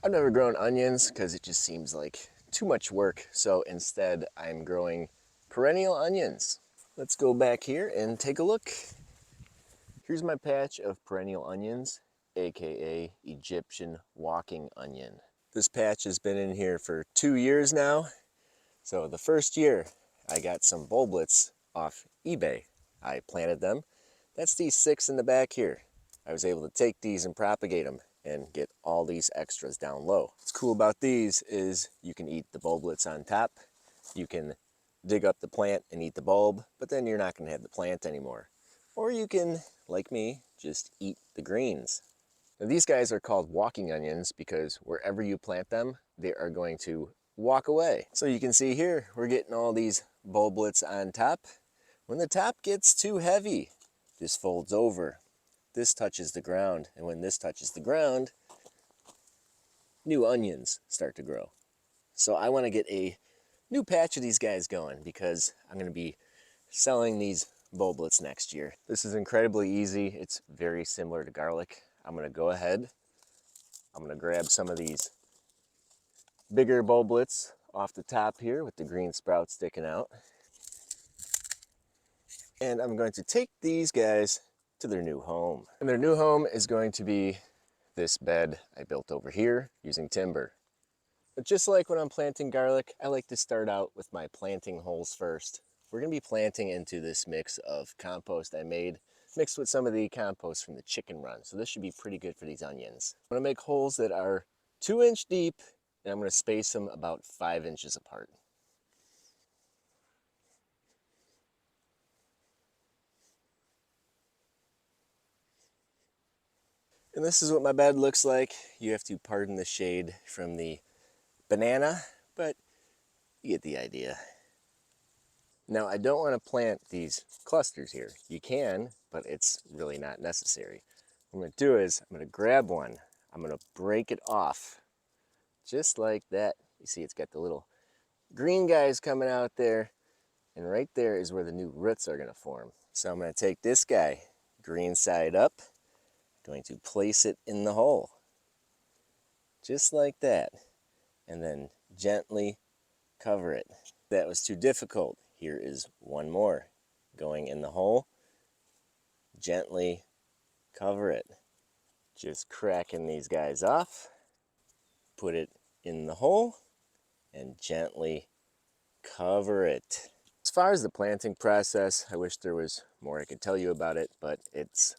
I've never grown onions because it just seems like too much work. So instead I'm growing perennial onions. Let's go back here and take a look. Here's my patch of perennial onions, aka Egyptian walking onion. This patch has been in here for 2 years now. So the first year I got some bulblets off eBay. I planted them. That's these 6 in the back here. I was able to take these and propagate them and get all these extras down low. What's cool about these is you can eat the bulblets on top. You can dig up the plant and eat the bulb, but then you're not going to have the plant anymore. Or you can, like me, just eat the greens. Now these guys are called walking onions because wherever you plant them, they are going to walk away. So you can see here, we're getting all these bulblets on top. When the top gets too heavy, this folds over. This touches the ground, and when this touches the ground, new onions start to grow. So I want to get a new patch of these guys going because I'm going to be selling these bulblets next year. This is incredibly easy. It's very similar to garlic. I'm going to go ahead. I'm going to grab some of these bigger bulblets off the top here with the green sprouts sticking out. And I'm going to take these guys to their new home. And their new home is going to be this bed I built over here using timber. But just like when I'm planting garlic, I like to start out with my planting holes first. We're going to be planting into this mix of compost I made, mixed with some of the compost from the chicken run. So this should be pretty good for these onions. I'm going to make holes that are 2 inch deep, and I'm going to space them about 5 inches apart. And this is what my bed looks like. You have to pardon the shade from the banana, but you get the idea. Now I don't want to plant these clusters here. You can, but it's really not necessary. What I'm going to do is I'm going to grab one. I'm going to break it off just like that. You see it's got the little green guys coming out there, and right there is where the new roots are going to form. So I'm going to take this guy, green side up, going to place it in the hole, just like that, and then gently cover it. That was too difficult. Here is one more. Going in the hole, gently cover it. Just cracking these guys off, put it in the hole, and gently cover it. As far as the planting process, I wish there was more I could tell you about it, but it's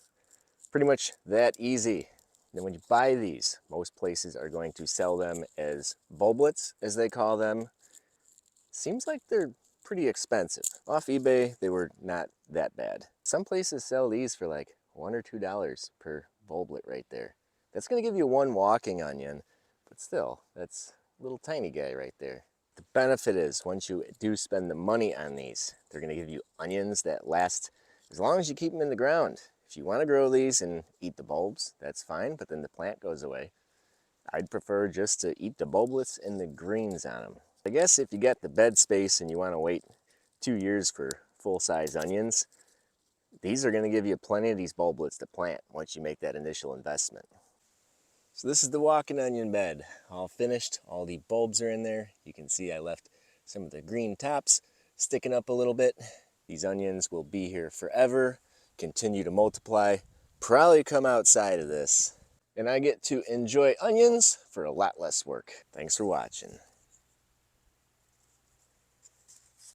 pretty much that easy. Then when you buy these, most places are going to sell them as bulblets, as they call them. Seems like they're pretty expensive. Off eBay, they were not that bad. Some places sell these for like $1 or $2 per bulblet right there. That's gonna give you one walking onion, but still, that's a little tiny guy right there. The benefit is once you do spend the money on these, they're gonna give you onions that last as long as you keep them in the ground. If you wanna grow these and eat the bulbs, that's fine, but then the plant goes away. I'd prefer just to eat the bulblets and the greens on them. I guess if you got the bed space and you want to wait 2 years for full-size onions, these are going to give you plenty of these bulblets to plant once you make that initial investment. So this is the walking onion bed, all finished. All the bulbs are in there. You can see I left some of the green tops sticking up a little bit. These onions will be here forever, continue to multiply, probably come outside of this. And I get to enjoy onions for a lot less work. Thanks for watching.